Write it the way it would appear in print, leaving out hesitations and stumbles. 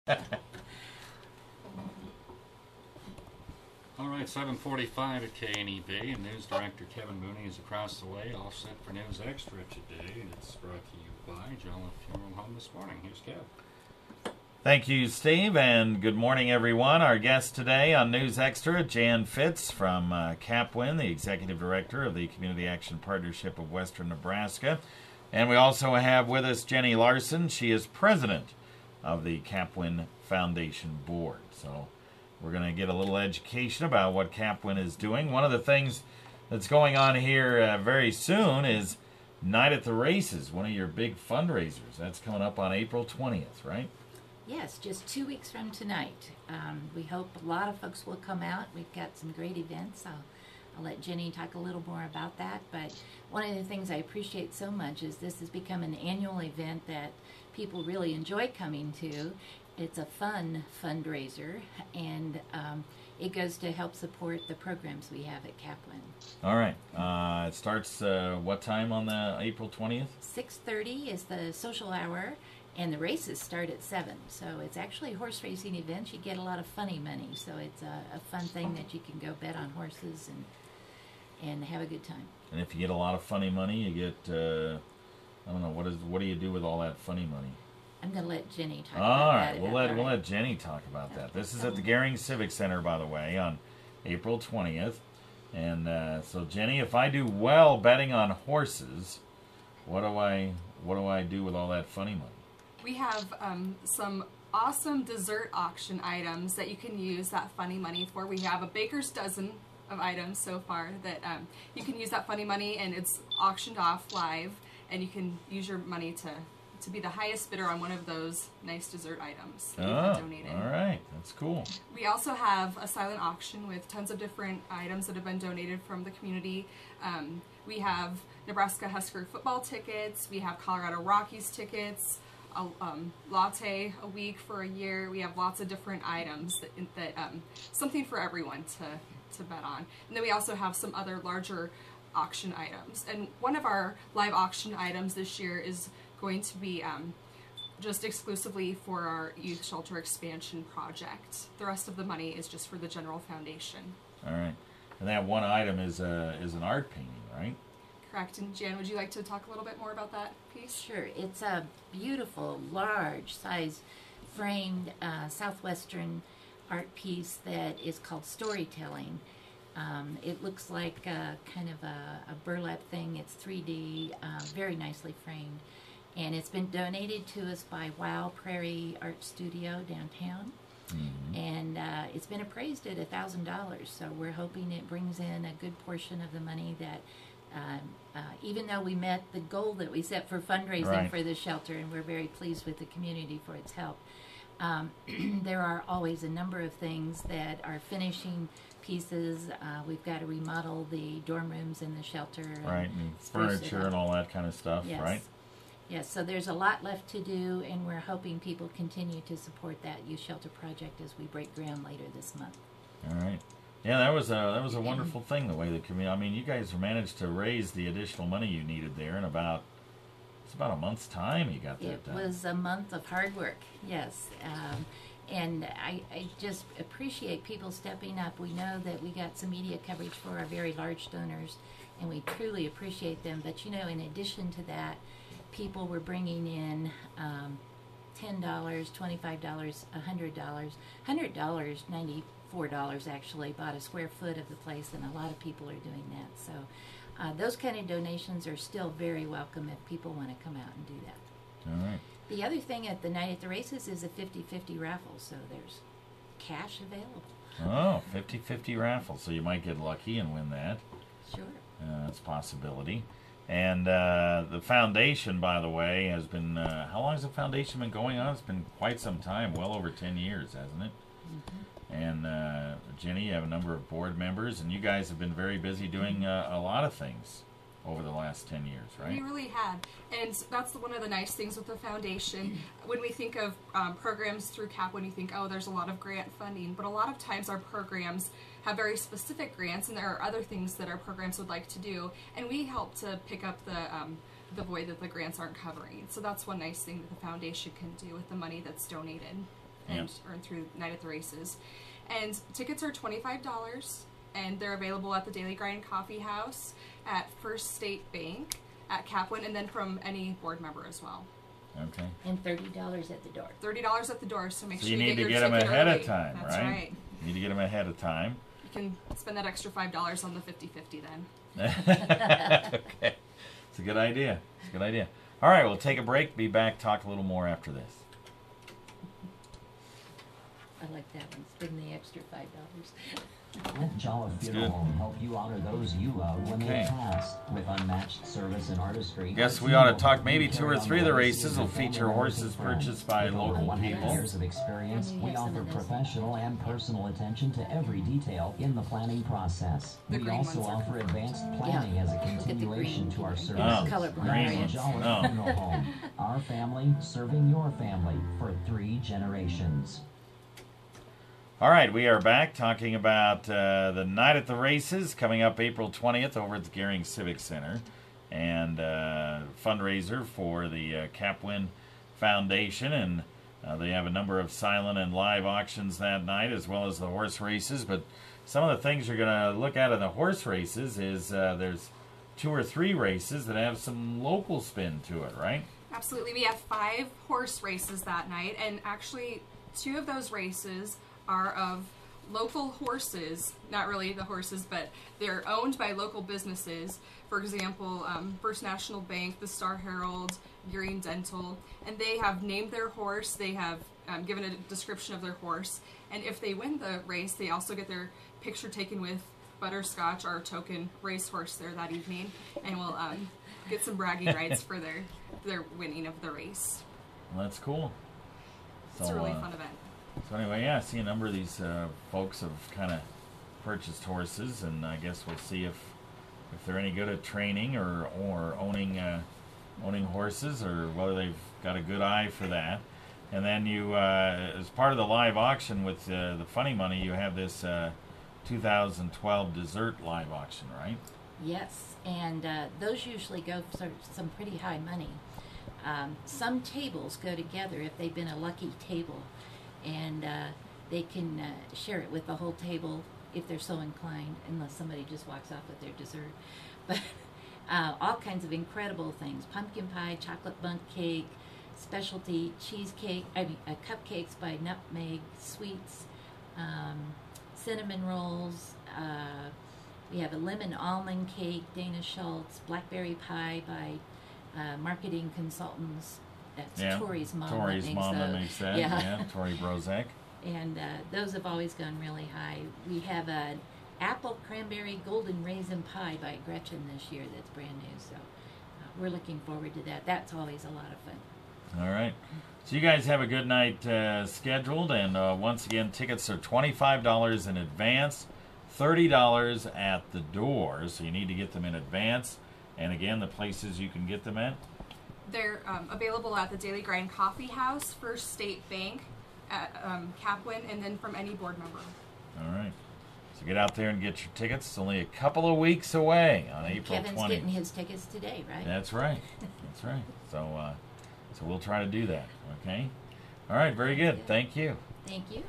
All right, 7:45 at KNEB, and News Director Kevin Mooney is across the way, all set for News Extra today, and it's brought to you by Jolly Funeral Home this morning. Here's Kev. Thank you, Steve, and good morning, everyone. Our guest today on News Extra, Jan Fitz from CAPWN, the Executive Director of the Community Action Partnership of Western Nebraska. And we also have with us Jenny Larsen. She is President of the CAPWN Foundation Board. So we're going to get a little education about what CAPWN is doing. One of the things that's going on here very soon is Night at the Races, one of your big fundraisers. That's coming up on April 20th, right? Yes, just 2 weeks from tonight. We hope a lot of folks will come out. We've got some great events. I'll let Jenny talk a little more about that. But one of the things I appreciate so much is this has become an annual event that people really enjoy coming to. It's a fun fundraiser, and it goes to help support the programs we have at CAPWN. All right. It starts what time on the April 20th? 6:30 is the social hour, and the races start at 7. So it's actually a horse racing event. You get a lot of funny money, so it's a fun thing that you can go bet on horses and have a good time. And if you get a lot of funny money, you get, I don't know, what do you do with all that funny money? I'm going to let Jenny talk all about right, that. We'll let Jenny talk about that. This is at the Gering Civic Center, by the way, on April 20th. And so, Jenny, if I do well betting on horses, what do I do with all that funny money? We have some awesome dessert auction items that you can use that funny money for. We have a baker's dozen of items so far that you can use that funny money, and it's auctioned off live, and you can use your money to be the highest bidder on one of those nice dessert items that you've donated. All right, that's cool. We also have a silent auction with tons of different items that have been donated from the community. We have Nebraska Husker football tickets. We have Colorado Rockies tickets. A latte a week for a year. We have lots of different items that something for everyone to bet on. And then we also have some other larger auction items. And one of our live auction items this year is going to be just exclusively for our youth shelter expansion project. The rest of the money is just for the general foundation. All right. And that one item is an art painting, right? Correct. And Jan, would you like to talk a little bit more about that piece? Sure. It's a beautiful, large size framed southwestern art piece that is called Storytelling. It looks like kind of a burlap thing. It's 3D, very nicely framed. And it's been donated to us by Wow Prairie Art Studio downtown. Mm-hmm. And it's been appraised at $1,000. So we're hoping it brings in a good portion of the money that even though we met the goal that we set for fundraising for the shelter, and we're very pleased with the community for its help, there are always a number of things that are finishing pieces. We've got to remodel the dorm rooms in the shelter. Right, and furniture and all that kind of stuff, yes. Right? Yes, so there's a lot left to do, and we're hoping people continue to support that youth shelter project as we break ground later this month. All right. Yeah, that was a wonderful thing, the way the community. I mean, you guys managed to raise the additional money you needed there in about a month's time. You got that done. It was a month of hard work, yes. And I just appreciate people stepping up. We know that we got some media coverage for our very large donors, and we truly appreciate them. But, you know, in addition to that, people were bringing in $10, $25, $100. $100, $94 actually, bought a square foot of the place, and a lot of people are doing that. So those kind of donations are still very welcome if people want to come out and do that. All right. The other thing at the Night at the Races is a 50-50 raffle, so there's cash available. Oh, 50-50 raffle, so you might get lucky and win that. Sure. That's a possibility. And the foundation, by the way, has been, how long has the foundation been going on? It's been quite some time, well over 10 years, hasn't it? Mm-hmm. And Jenny, you have a number of board members, and you guys have been very busy doing a lot of things over the last 10 years, right? We really have. And that's one of the nice things with the foundation. When we think of programs through CAPWN, you think, oh, there's a lot of grant funding. But a lot of times our programs have very specific grants, and there are other things that our programs would like to do. And we help to pick up the void that the grants aren't covering. So that's one nice thing that the foundation can do with the money that's donated. and earn through Night at the Races. And tickets are $25, and they're available at the Daily Grind Coffee House, at First State Bank, at CAPWN, and then from any board member as well. Okay. And $30 at the door. $30 at the door, so make So sure you you need get to your get them ticket ahead early. of time, That's right. You need to get them ahead of time. You can spend that extra $5 on the 50/50 then. Okay. It's a good idea. It's a good idea. All right, we'll take a break. Be back, talk a little more after this. I like that one. Spend the extra $5. Let Jolla Funeral good. Home help you honor those you love when Okay. they pass. With unmatched service and artistry. Guess our we ought to team talk will maybe help you 2 or carry on 3 of the legacy races will your family feature members horses and friends. purchased by With over local 100 people. years of experience, And you we have some offer of those. professional and personal attention to every detail in the planning process. The We green also ones are offer for advanced Yeah. planning as a Look at the continuation green. to our Oh, services. colorblind Green areas. Jolla Oh. Funeral Home. Our family serving your family for 3 generations. All right, we are back talking about the Night at the Races coming up April 20th over at the Gering Civic Center, and fundraiser for the CAPWN Foundation, and they have a number of silent and live auctions that night, as well as the horse races. But some of the things you're going to look at in the horse races is there's 2 or 3 races that have some local spin to it, right? Absolutely. We have 5 horse races that night, and actually 2 of those races are of local horses, not really the horses, but they're owned by local businesses. For example, First National Bank, the Star Herald, Gering Dental, and they have named their horse, they have given a description of their horse, and if they win the race, they also get their picture taken with Butterscotch, our token racehorse, there that evening, and we'll get some bragging rights for their winning of the race. Well, that's cool. It's a really fun event. So anyway, yeah, I see a number of these folks have kind of purchased horses, and I guess we'll see if they're any good at training or owning horses, or whether they've got a good eye for that. And then you, as part of the live auction with the funny money, you have this 2012 dessert live auction, right? Yes, and those usually go for some pretty high money. Some tables go together if they've been a lucky table, and they can share it with the whole table if they're so inclined, unless somebody just walks off with their dessert. But all kinds of incredible things: pumpkin pie, chocolate bundt cake, specialty cheesecake, cupcakes by Nutmeg Sweets, cinnamon rolls. We have a lemon almond cake, Dana Schultz, blackberry pie by marketing consultants. That's Tori's mom. Tori's mom that makes that. Yeah, Tori Brozek. And those have always gone really high. We have an apple cranberry golden raisin pie by Gretchen this year that's brand new. So we're looking forward to that. That's always a lot of fun. All right. So you guys have a good night scheduled, and once again, tickets are $25 in advance, $30 at the door. So you need to get them in advance. And again, the places you can get them at? They're available at the Daily Grind Coffee House, First State Bank, at CAPWN, and then from any board member. All right. So get out there and get your tickets. It's only a couple of weeks away on April 20th. Kevin's getting his tickets today, right? That's right. That's right. So we'll try to do that. Okay. All right. Very good. Thank you. Thank you.